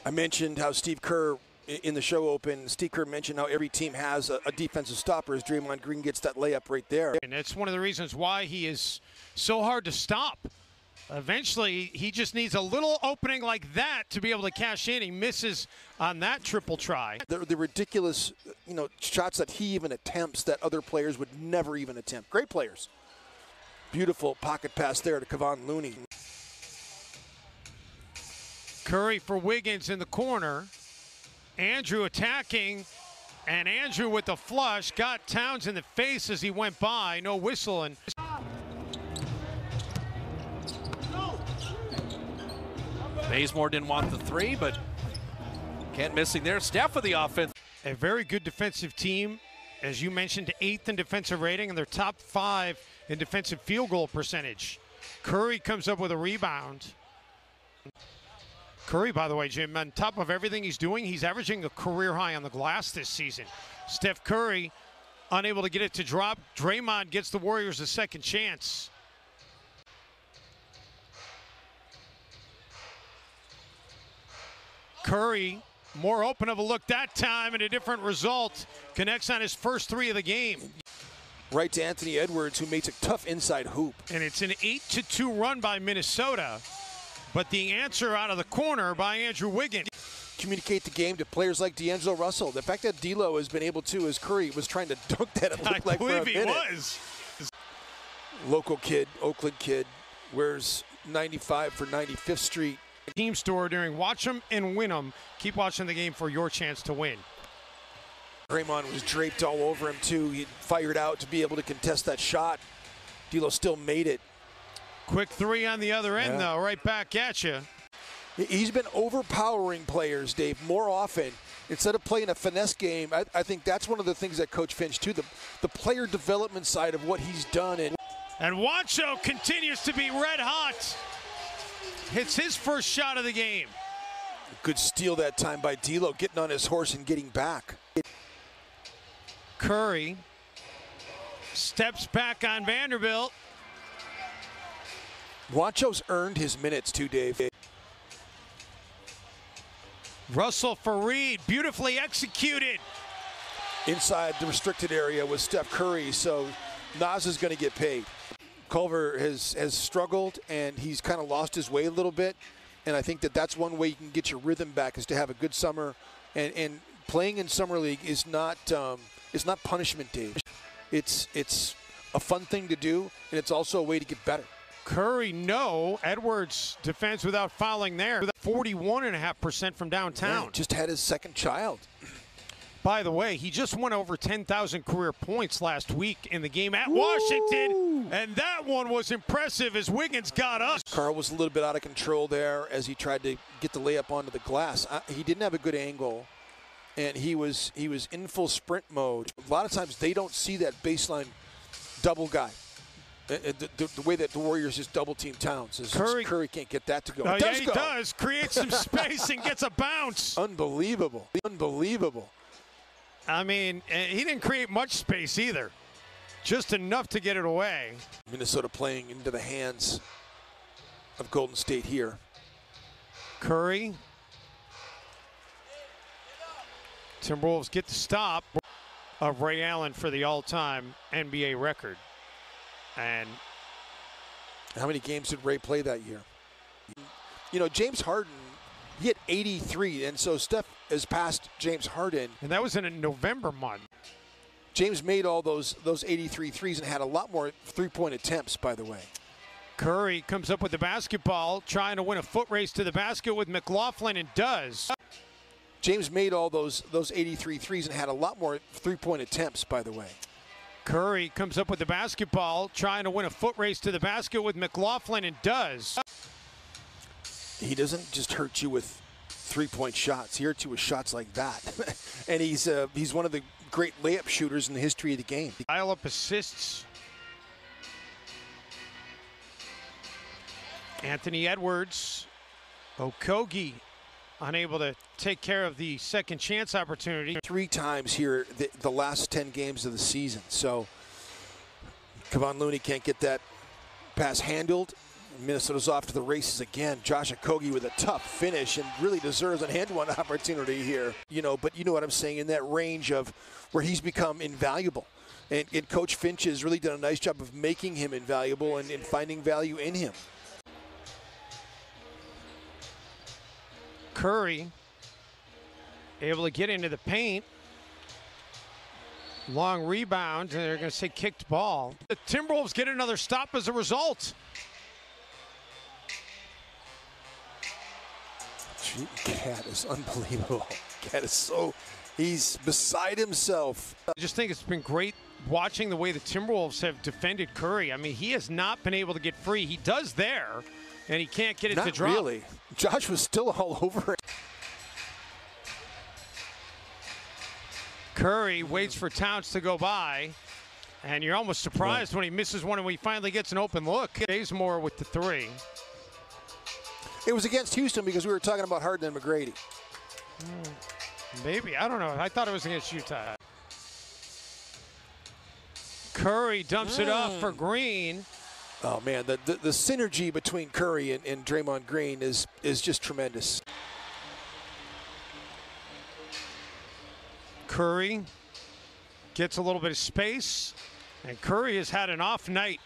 I mentioned how Steve Kerr, in the show open, Steve Kerr mentioned how every team has a defensive stopper as Draymond Green gets that layup right there. And that's one of the reasons why he is so hard to stop. Eventually, he just needs a little opening like that to be able to cash in. He misses on that triple try. The ridiculous, shots that he even attempts that other players would never even attempt. Great players. Beautiful pocket pass there to Kevon Looney. Curry for Wiggins in the corner. Andrew attacking, and Andrew with the flush got Towns in the face as he went by. No whistle. And Bazemore didn't want the three, but Kent missing there. Steph with the offense. A very good defensive team. As you mentioned, 8th in defensive rating, and they're top 5 in defensive field goal percentage. Curry comes up with a rebound. Curry, by the way, Jim, on top of everything he's doing, he's averaging a career high on the glass this season. Steph Curry unable to get it to drop. Draymond gets the Warriors a second chance. Curry, more open of a look that time and a different result. Connects on his first 3 of the game. Right to Anthony Edwards, who makes a tough inside hoop. And it's an 8-2 run by Minnesota. But the answer out of the corner by Andrew Wiggins. Communicate the game to players like D'Angelo Russell. The fact that D'Lo has been able to, as Curry was trying to dunk that, it looked like for a minute. I believe he was. Local kid, Oakland kid, wears 95 for 95th Street. Team store during Watch 'em and Win 'em. Keep watching the game for your chance to win. Draymond was draped all over him too. He fired out to be able to contest that shot. D'Lo still made it. Quick 3 on the other end, though, right back at you. He's been overpowering players, Dave, more often. Instead of playing a finesse game, I think that's one of the things that Coach Finch, too, the player development side of what he's done. And Wancho continues to be red hot. Hits his first shot of the game. Good steal that time by D'Lo, getting on his horse and getting back. Curry steps back on Vanderbilt. Wancho's earned his minutes too, Dave. Russell for Reed, beautifully executed. Inside the restricted area with Steph Curry, so Nas is going to get paid. Culver has struggled, and he's kind of lost his way a little bit. And I think that's one way you can get your rhythm back is to have a good summer. And playing in summer league is not punishment, Dave. It's a fun thing to do, and it's also a way to get better. Curry, no. Edwards defense without fouling there. 41.5% from downtown. Yeah, just had his second child. By the way, he just won over 10,000 career points last week in the game at Washington, and that one was impressive as Wiggins got us. Carl was a little bit out of control there as he tried to get the layup onto the glass. He didn't have a good angle, and he was in full sprint mode. A lot of times they don't see that baseline double guy. The way that the Warriors just double team Towns is Curry can't get that to go. Oh, yeah, he does. Creates some space and gets a bounce. Unbelievable. Unbelievable. I mean, he didn't create much space either. Just enough to get it away. Minnesota playing into the hands of Golden State here. Curry. Timberwolves get the stop of Ray Allen for the all-time NBA record. And how many games did Ray play that year? You know, James Harden, he had 83, and so Steph has passed James Harden. And that was in a November month. James made all those 83 threes and had a lot more three-point attempts, by the way. Curry comes up with the basketball, trying to win a foot race to the basket with McLaughlin, and does. James made all those 83 threes and had a lot more three-point attempts, by the way. Curry comes up with the basketball, trying to win a foot race to the basket with McLaughlin, and does. He doesn't just hurt you with three-point shots. He hurts you with shots like that. And he's one of the great layup shooters in the history of the game. Pile-up assists. Anthony Edwards. Okogie unable to take care of the second chance opportunity. 3 times here the last 10 games of the season. So Kevon Looney can't get that pass handled. Minnesota's off to the races again. Josh Okogie with a tough finish and really deserves an and one opportunity here. But you know what I'm saying, in that range of where he's become invaluable. And Coach Finch has really done a nice job of making him invaluable and finding value in him. Curry able to get into the paint. Long rebound, and they're going to say kicked ball. The Timberwolves get another stop as a result. Cat is unbelievable. Cat is he's beside himself. I just think it's been great watching the way the Timberwolves have defended Curry. I mean, he has not been able to get free. He does there, and he can't get it to drop. Not really. Josh was still all over it. Curry waits for Towns to go by, and you're almost surprised when he misses one and when he finally gets an open look. Bazemore with the three. It was against Houston because we were talking about Harden and McGrady. Maybe. I don't know. I thought it was against Utah. Curry dumps it off for Green. Oh, man, the synergy between Curry and Draymond Green is just tremendous. Curry gets a little bit of space, and Curry has had an off night.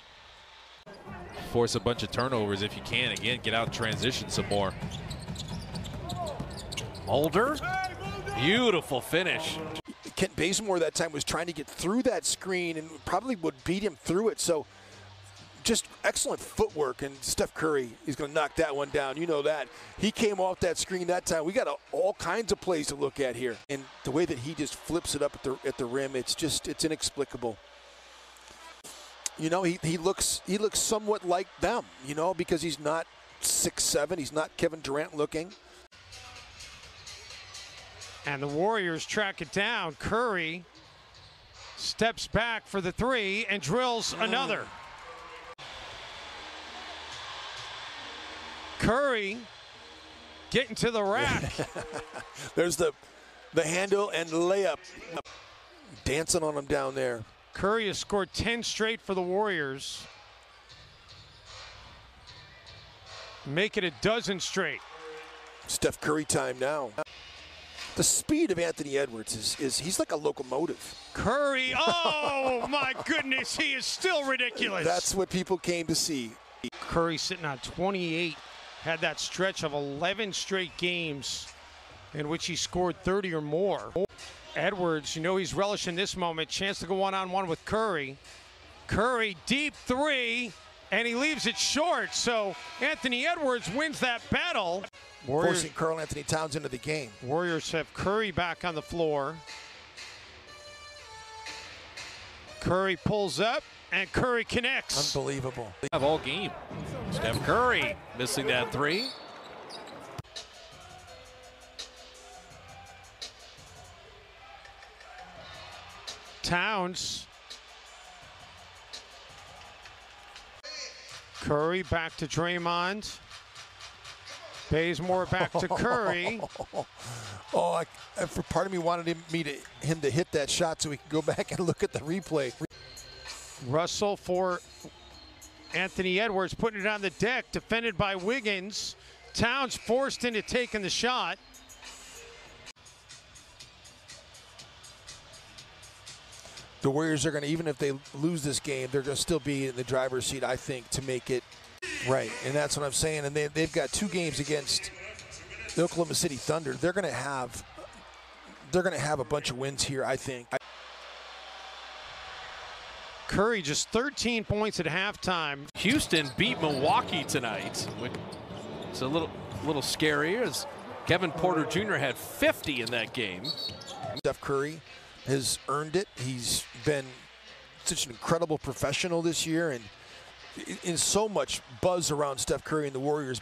Force a bunch of turnovers if you can. Again, get out and transition some more. Mulder, beautiful finish. Kent Bazemore that time was trying to get through that screen and probably would beat him through it. So just excellent footwork, and Steph Curry is going to knock that one down. You know that. He came off that screen that time. We got all kinds of plays to look at here. And the way that he just flips it up at the rim, it's inexplicable. He looks somewhat like them, because he's not 6'7". He's not Kevin Durant looking. And the Warriors track it down. Curry steps back for the three and drills another. Curry getting to the rack. There's the handle and layup. Dancing on him down there. Curry has scored 10 straight for the Warriors. Make it a dozen straight. Steph Curry time now. The speed of Anthony Edwards is he's like a locomotive. Curry, oh my goodness, he is still ridiculous. That's what people came to see. Curry sitting on 28, had that stretch of 11 straight games in which he scored 30 or more. Edwards, he's relishing this moment, chance to go one-on-one with Curry. Curry, deep three, and he leaves it short, so Anthony Edwards wins that battle. Forcing Karl Anthony Towns into the game. Warriors have Curry back on the floor. Curry pulls up, and Curry connects. Unbelievable. Have all game. Steph Curry missing that three. Towns. Curry back to Draymond. Bazemore back to Curry. For part of me wanted him to hit that shot so we can go back and look at the replay. Russell for Anthony Edwards, putting it on the deck, defended by Wiggins. Towns forced into taking the shot. The Warriors are going to, even if they lose this game, they're going to still be in the driver's seat, I think, to make it right. And that's what I'm saying. And they've got 2 games against the Oklahoma City Thunder. They're going to have a bunch of wins here, I think. Curry just 13 points at halftime. Houston beat Milwaukee tonight. It's a little scary as Kevin Porter Jr. had 50 in that game. Steph Curry has earned it. He's been such an incredible professional this year, and in so much buzz around Steph Curry and the Warriors.